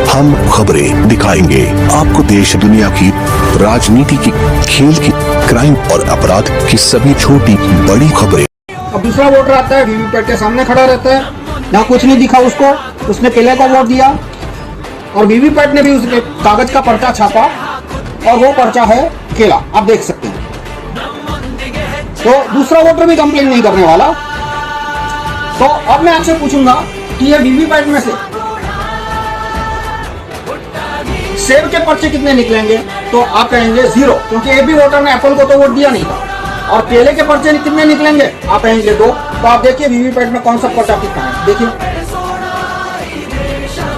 हम खबरें दिखाएंगे आपको देश दुनिया की, राजनीति की, खेल की, क्राइम और अपराध की सभी छोटी बड़ी खबरें। अब दूसरा वोटर आता है, वीवीपैट के सामने खड़ा रहता है, ना कुछ नहीं दिखा उसको, उसने केले को वोट दिया और वीवीपैट ने भी उसके कागज का पर्चा छापा और वो पर्चा है केला, आप देख सकते हैं। तो दूसरा वोटर भी कंप्लेन नहीं करने वाला। तो अब मैं आपसे पूछूंगा कि ये वीवीपैट में से सेब के पर्चे कितने निकलेंगे, तो आप कहेंगे 0, क्योंकि एक भी वोटर ने एप्पल को तो वोट दिया नहीं था। और केले के पर्चे कितने निकलेंगे, आप कहेंगे 2। तो आप देखिए वीवीपैट में कौन सा पर्चा कितना है, देखिए।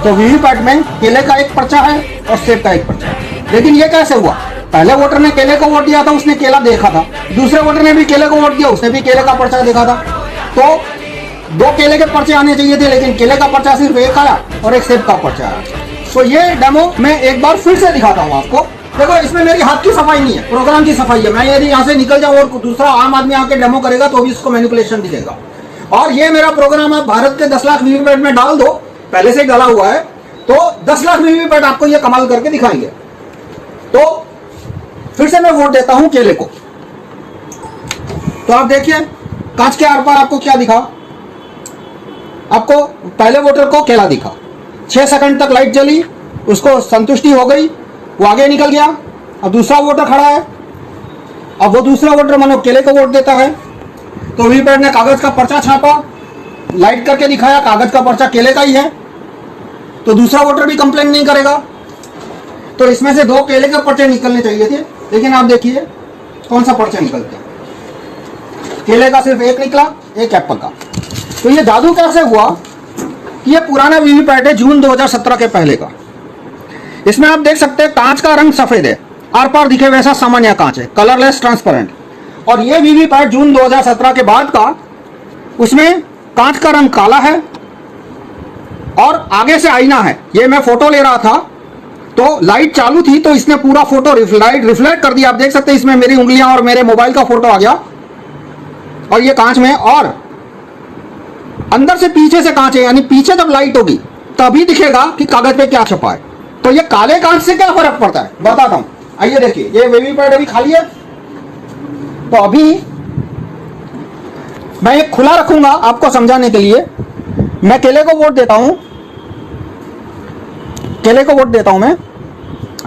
तो वीवीपैट में केले का एक पर्चा है और सेब का एक पर्चा है। लेकिन ये कैसे हुआ, पहले वोटर ने केले को वोट दिया था, उसने केला देखा था, दूसरे वोटर ने भी केले को वोट दिया, उसने भी केले का पर्चा देखा था। तो 2 केले के पर्चे आने चाहिए थे, लेकिन केले का पर्चा सिर्फ एक आया और एक सेब का पर्चा आया। तो ये डेमो मैं एक बार फिर से दिखाता हूँ आपको। देखो, इसमें मेरी हाथ की सफाई नहीं है, प्रोग्राम की सफाई है। मैं यदि यहाँ से निकल जाऊँ और दूसरा आम आदमी आके डेमो करेगा तो भी इसको मैनिपुलेशन दिखेगा। और ये मेरा प्रोग्राम है, भारत के 10 लाख वीवीपैट में डाल दो, पहले से डाला हुआ है, तो 10 लाख वीवीपैट आपको ये कमाल करके दिखाएंगे। तो फिर से मैं वोट देता हूं केले को। तो आप देखिए कांच के आर पार आपको क्या दिखा, आपको पहले वोटर को केला दिखा, 6 सेकंड तक लाइट जली, उसको संतुष्टि हो गई, वो आगे निकल गया। अब दूसरा वोटर खड़ा है, अब वो दूसरा वोटर मानो केले को वोट देता है। तो वीवीपैट ने कागज का पर्चा छापा, लाइट करके दिखाया, कागज का पर्चा केले का ही है, तो दूसरा वोटर भी कंप्लेन नहीं करेगा। तो इसमें से 2 केले के पर्चे निकलने चाहिए थे, लेकिन आप देखिए कौन सा पर्चा निकलता है, केले का सिर्फ एक निकला, एक एप्पल का। तो ये जादू कैसे हुआ कि ये पुराना वीवीपैट है, जून 2017 के पहले का। इसमें आप देख सकते हैं कांच का रंग सफेद है, आर पार दिखे वैसा सामान्य कांच है, कलरलेस ट्रांसपेरेंट। और ये वीवीपैट जून 2017 के बाद का, उसमें कांच का रंग काला है और आगे से आईना है। ये मैं फोटो ले रहा था तो लाइट चालू थी, तो इसने पूरा फोटो रिफ्लेक्ट कर दिया। आप देख सकते हैं इसमें मेरी उंगलियां और मेरे मोबाइल का फोटो आ गया, और ये कांच में, और अंदर से पीछे से कांच है, यानी पीछे जब लाइट होगी तभी दिखेगा कि कागज पे क्या छपा है। तो ये काले कांच से क्या फर्क पड़ता है बताता हूं, आइए देखिए। ये वीवीपैट अभी खाली है, तो अभी मैं ये खुला रखूंगा आपको समझाने के लिए। मैं केले को वोट देता हूं, केले को वोट देता हूं मैं,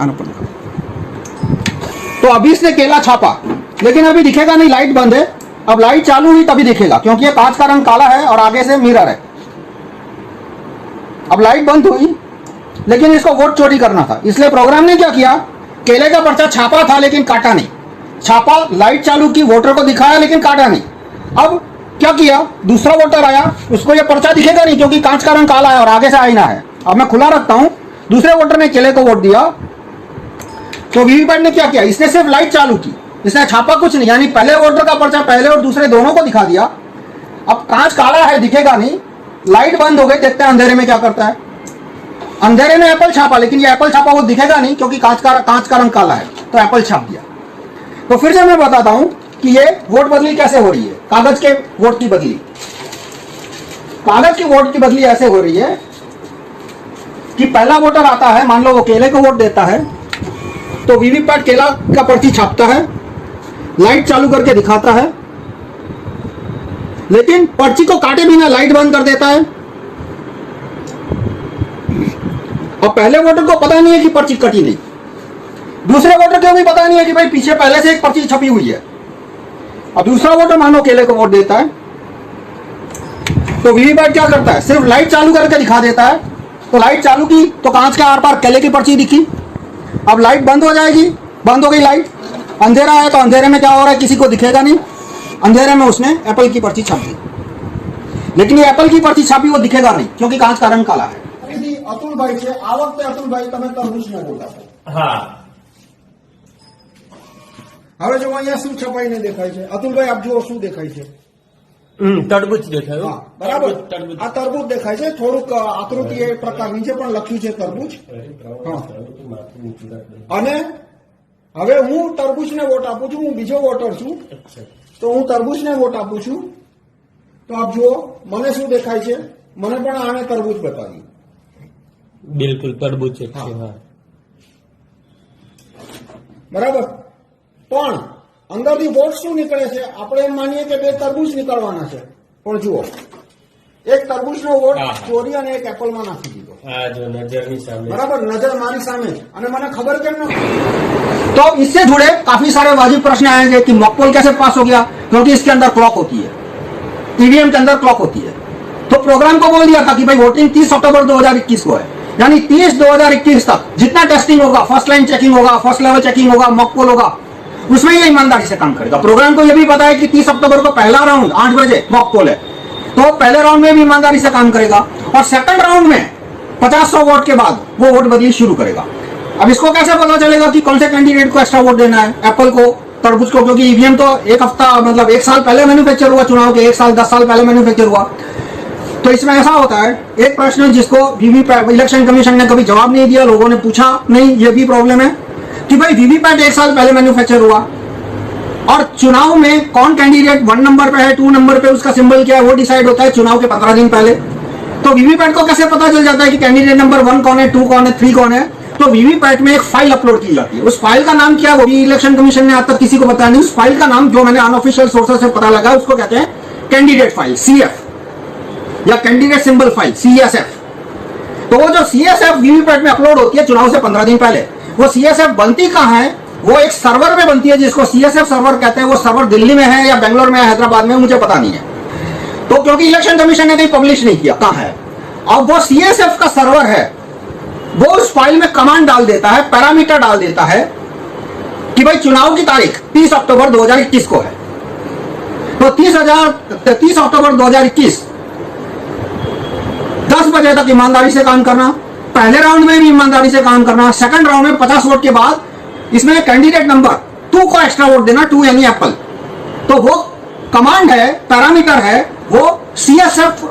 आना पड़ेगा। तो अभी इसने केला छापा, लेकिन अभी दिखेगा नहीं, लाइट बंद है। अब लाइट चालू हुई तभी दिखेगा, क्योंकि ये कांच का रंग काला है और आगे से मिरर है। अब लाइट बंद हुई, लेकिन इसको वोट चोरी करना था, इसलिए प्रोग्राम ने क्या किया, केले का पर्चा छापा था लेकिन काटा नहीं, छापा, लाइट चालू की, वोटर को दिखाया लेकिन काटा नहीं। अब क्या किया, दूसरा वोटर आया, उसको ये पर्चा दिखेगा नहीं क्योंकि कांच का रंग काला है और आगे से आईना है। अब मैं खुला रखता हूं, दूसरे वोटर ने केले को वोट दिया, तो वीवीपैट ने क्या किया, इसने सिर्फ लाइट चालू की, इसने छापा कुछ नहीं, यानी पहले वोटर का पर्चा पहले और दूसरे दोनों को दिखा दिया। अब कांच काला है, दिखेगा नहीं, लाइट बंद हो गई, देखते हैं अंधेरे में क्या करता है। अंधेरे में एप्पल छापा, लेकिन ये एप्पल छापा वो दिखेगा नहीं क्योंकि कांच का रंग काला है, तो एप्पल छाप दिया। तो फिर से मैं बताता हूं कि ये वोट बदली कैसे हो रही है, कागज के वोट की बदली। कागज की वोट की बदली ऐसे हो रही है कि पहला वोटर आता है, मान लो वो केले को वोट देता है, तो वीवीपैट केला का पर्ची छापता है, लाइट चालू करके दिखाता है, लेकिन पर्ची को काटे बिना लाइट बंद कर देता है। और पहले वोटर को पता नहीं है कि पर्ची कटी नहीं, दूसरे वोटर को भी पता नहीं है कि भाई पीछे पहले से एक पर्ची छपी हुई है। अब दूसरा वोटर मानो केले को वोट देता है, तो वीवीपैट क्या करता है, सिर्फ लाइट चालू करके दिखा देता है। तो लाइट चालू की तो कांच के आर पार केले की पर्ची दिखी, अब लाइट बंद हो जाएगी, बंद हो गई लाइट, अंधेरा है, तो अंधेरे में क्या हो रहा है किसी को दिखेगा नहीं, अंधेरे में उसने एप्पल की पर्ची छाप दी, लेकिन ये एप्पल की पर्ची छापी वो दिखेगा नहीं क्योंकि कांच का रंग काला है। अतुलभाई से आ वखते अतुलभाई તમે તરબૂચ ને બોલતા છો, હા હવે જો અહીંયા શું છપાઈને દેખાય છે, અતુલભાઈ આપ જુઓ શું દેખાય છે, તરબૂચ દેખાયું, હા બરાબર, આ તરબૂચ દેખાય છે, થોડુંક આકૃતિ એ પ્રકારની છે પણ લખ્યું છે તરબૂચ, હા। અને હવે હું તરબૂચને વોટ આપું છું, હું બીજો વોટર છું, તો હું તરબૂચને વોટ આપું છું। તો આપ જુઓ મને શું દેખાય છે, મને પણ આને તરબૂચ બતાવ્યું, બિલકુલ તરબૂચ જ છે હા બરાબર. પણ અંદરથી વોટ શું નીકળે છે? આપણે એમ માનીએ કે બે તરબૂચ નીકળવાના છે, પણ જુઓ એક તરબૂચનો વોટ હા. ચોરી અને એક એપલમાં નાખી દીધો. આ જો નજરની સામે बराबर, नजर हमारी सामने અને મને खबर કેમ न तो इससे जुड़े काफी सारे वाजिब प्रश्न आएंगे कि मॉकपोल कैसे पास हो गया, क्योंकि इसके अंदर क्लॉक होती है, ईवीएम के अंदर क्लॉक होती है. तो प्रोग्राम को बोल दिया था कि भाई वोटिंग 30 अक्टूबर 2021 को है, यानी 30/2021 तक जितना टेस्टिंग होगा, फर्स्ट लाइन चेकिंग होगा, फर्स्ट लेवल चेकिंग होगा, मॉकपोल होगा, उसमें ये ईमानदारी से काम करेगा. प्रोग्राम को यह भी पता है कि 30 अक्टूबर को पहला राउंड 8 बजे मॉकपोल है, तो पहले राउंड में भी ईमानदारी से काम करेगा और सेकंड राउंड में 50-100 वोट के बाद वो वोट बदली शुरू करेगा. अब इसको कैसे पता चलेगा कि कौन से कैंडिडेट को एक्स्ट्रा वोट देना है, एप्पल को, तरबूज को, क्योंकि ईवीएम तो एक हफ्ता मतलब 1 साल पहले मैन्युफैक्चर हुआ, चुनाव के 1 साल 10 साल पहले मैन्युफैक्चर हुआ. तो इसमें ऐसा होता है, एक प्रश्न जिसको वीवीपैट इलेक्शन कमीशन ने कभी जवाब नहीं दिया, लोगों ने पूछा नहीं, ये भी प्रॉब्लम है कि भाई वीवीपैट 1 साल पहले मैन्युफैक्चर हुआ और चुनाव में कौन कैंडिडेट 1 नंबर पे है, 2 नंबर पे उसका सिंबल क्या है, वो डिसाइड होता है चुनाव के 15 दिन पहले. तो वीवीपैट को कैसे पता चल जाता है कि कैंडिडेट नंबर 1 कौन है, 2 कौन है, 3 कौन है? तो वीवीपैट में एक फाइल अपलोड की जाती है. उस फाइल का नाम क्या है वो भी इलेक्शन कमीशन ने आज तक किसी को बताया नहीं. उस फाइल का नाम जो मैंने अनऑफिशियल सोर्सेस से पता लगा उसको कहते हैं कैंडिडेट फाइल, CF, या कैंडिडेट सिंबल फाइल, CSF. तो वो जो CSF वीवीपैट में अपलोड होती है चुनाव से 15 दिन पहले, वो CSF बनती कहाँ है? वो एक सर्वर में बनती है जिसको CSF सर्वर कहते हैं. वो सर्वर दिल्ली में है या बेंगलोर में है, हैदराबाद में, मुझे पता नहीं है. तो क्योंकि इलेक्शन कमीशन ने कहीं पब्लिश नहीं किया कहां है. अब वो CSF का सर्वर है, वो उस फाइल में कमांड डाल देता है, पैरामीटर डाल देता है कि भाई चुनाव की तारीख 30 अक्टूबर 2021 को है. तो 30 अक्टूबर 2021 10 बजे तक ईमानदारी से काम करना, पहले राउंड में भी ईमानदारी से काम करना, सेकंड राउंड में 50 वोट के बाद इसमें कैंडिडेट नंबर 2 को एक्स्ट्रा वोट देना, 2 यानी एप्पल. तो वो कमांड है, पैरामीटर है, वो CSF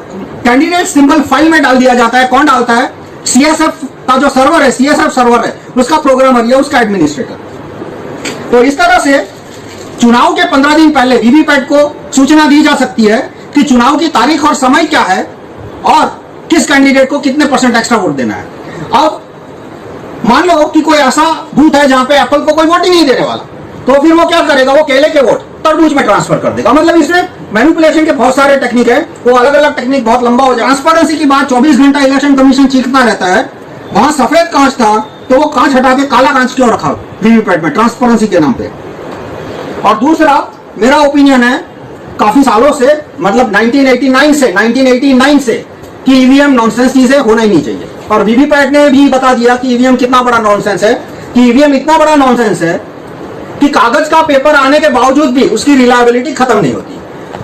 कैंडिडेट सिंबल फाइल में डाल दिया जाता है. कौन डालता है? CSF का जो सर्वर है, CSF सर्वर है, उसका प्रोग्रामर या उसका एडमिनिस्ट्रेटर. तो इस तरह से चुनाव के 15 दिन पहले वीवीपैट को सूचना दी जा सकती है कि चुनाव की तारीख और समय क्या है और किस कैंडिडेट को कितने % एक्स्ट्रा वोट देना है. अब मान लो कि कोई ऐसा बूथ है जहां पे एप्पल को कोई वोट ही नहीं देने वाला, तो फिर वो क्या करेगा? वो केले के वोट तरबूज में ट्रांसफर कर देगा. मतलब इसमें मैनिपुलेशन के बहुत सारे टेक्निक है, वो अलग अलग टेक्निक बहुत लंबा हो जाए. ट्रांसपेरेंसी की बात 24 घंटा इलेक्शन कमीशन चीखता रहता है. वहां सफेद कांच था तो वो कांच हटा के काला कांच क्यों रखा वीवीपैट में? ट्रांसपेरेंसी के नाम पे. और दूसरा मेरा ओपिनियन है काफी सालों से, मतलब 1989 से कि ईवीएम नॉनसेंस चीज है, होना ही नहीं चाहिए. और वीवीपैट ने भी बता दिया कि ईवीएम कितना बड़ा नॉनसेंस है, कि ईवीएम इतना बड़ा नॉनसेंस है कि कागज का पेपर आने के बावजूद भी उसकी रिलायबिलिटी खत्म नहीं होती.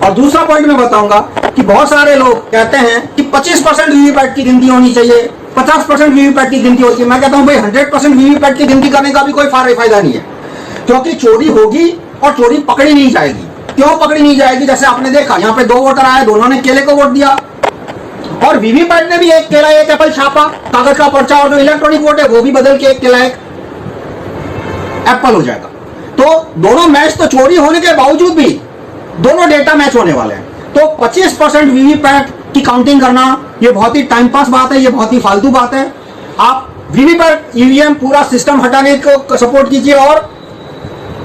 और दूसरा पॉइंट मैं बताऊंगा कि बहुत सारे लोग कहते हैं कि 25% वीवीपैट की गिनती होनी चाहिए, 50% वीवीपैट की गिनती होती है. मैं कहता हूं भाई 100% वीवीपैट की गिनती करने का भी कोई फायदा नहीं है, क्योंकि चोरी होगी और चोरी पकड़ी नहीं जाएगी. क्यों पकड़ी नहीं जाएगी? जैसे आपने देखा यहाँ पे 2 वोटर आए, दोनों ने केले को वोट दिया और वीवीपैट ने भी एक केला एक एप्पल छापा, कागज का पर्चा, और जो इलेक्ट्रॉनिक वोट है वो भी बदल के एक केला एक एप्पल हो जाएगा. तो दोनों मैच तो चोरी होने के बावजूद भी दोनों डेटा मैच होने वाले हैं. तो 25% वीवीपैट की काउंटिंग करना ये बहुत ही टाइम पास बात है, ये बहुत ही फालतू बात है. आप वीवीपैट ईवीएम पूरा सिस्टम हटाने को सपोर्ट कीजिए. और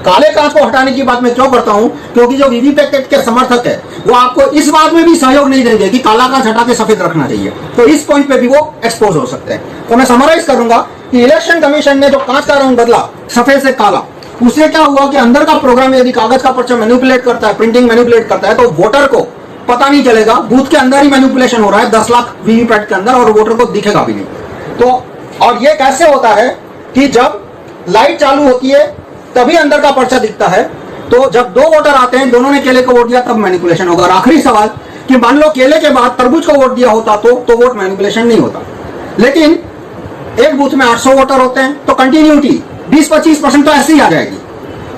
काले कांच को हटाने की बात मैं क्यों करता हूं? क्योंकि जो वीवीपैट के समर्थक है वो आपको इस बात में भी सहयोग नहीं देंगे कि काला कांच हटा के सफेद रखना चाहिए. तो इस पॉइंट पे भी वो एक्सपोज हो सकते हैं. तो मैं समराइज करूंगा कि इलेक्शन कमीशन ने जो कांच का रंग बदला सफेद से काला, उससे क्या हुआ कि अंदर का प्रोग्राम यदि कागज का पर्चा मैनिपुलेट करता है, प्रिंटिंग मैनिपुलेट करता है, तो वोटर को पता नहीं चलेगा. बूथ के अंदर ही मैनिपुलेशन हो रहा है 10 लाख वीवीपैट के अंदर, और वोटर को दिखेगा भी नहीं. तो और ये कैसे होता है कि जब लाइट चालू होती है तभी अंदर का पर्चा दिखता है. तो जब 2 वोटर आते हैं, दोनों ने केले को वोट दिया, तब मैनिपुलेशन होगा. और आखिरी सवाल कि मान लो केले के बाद तरबूज को वोट दिया होता तो वोट मैनिपुलेशन नहीं होता. लेकिन एक बूथ में 800 वोटर होते हैं, तो कंटिन्यूटी 20-25% तो ऐसे ही आ जाएगी.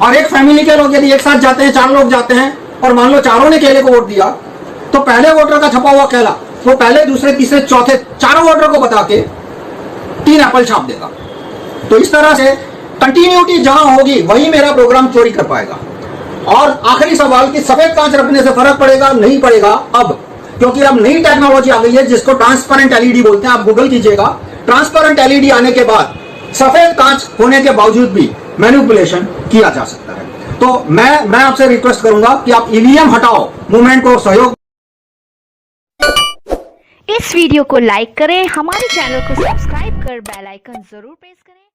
और एक फैमिली के लोग यदि एक साथ जाते हैं, 4 लोग जाते हैं, और मान लो चारों ने केले को वोट दिया, तो पहले वोटर का छपा हुआ केला वो पहले, दूसरे, तीसरे, चौथे 4 वोटर को बता के 3 एप्पल छाप देगा. तो इस तरह से कंटिन्यूटी जहां होगी वही मेरा प्रोग्राम चोरी कर पाएगा. और आखिरी सवाल कि सफेद कांच रखने से फर्क पड़ेगा? नहीं पड़ेगा अब, क्योंकि अब नई टेक्नोलॉजी आ गई है जिसको ट्रांसपेरेंट LED बोलते हैं. आप गूगल कीजिएगा, ट्रांसपेरेंट एलईडी आने के बाद सफेद कांच होने के बावजूद भी मैनिपुलेशन किया जा सकता है। तो मैं आपसे रिक्वेस्ट करूंगा कि आप ईवीएम हटाओ मूवमेंट को सहयोग। इस वीडियो को लाइक करें, हमारे चैनल को सब्सक्राइब कर बेल आइकन जरूर प्रेस करें।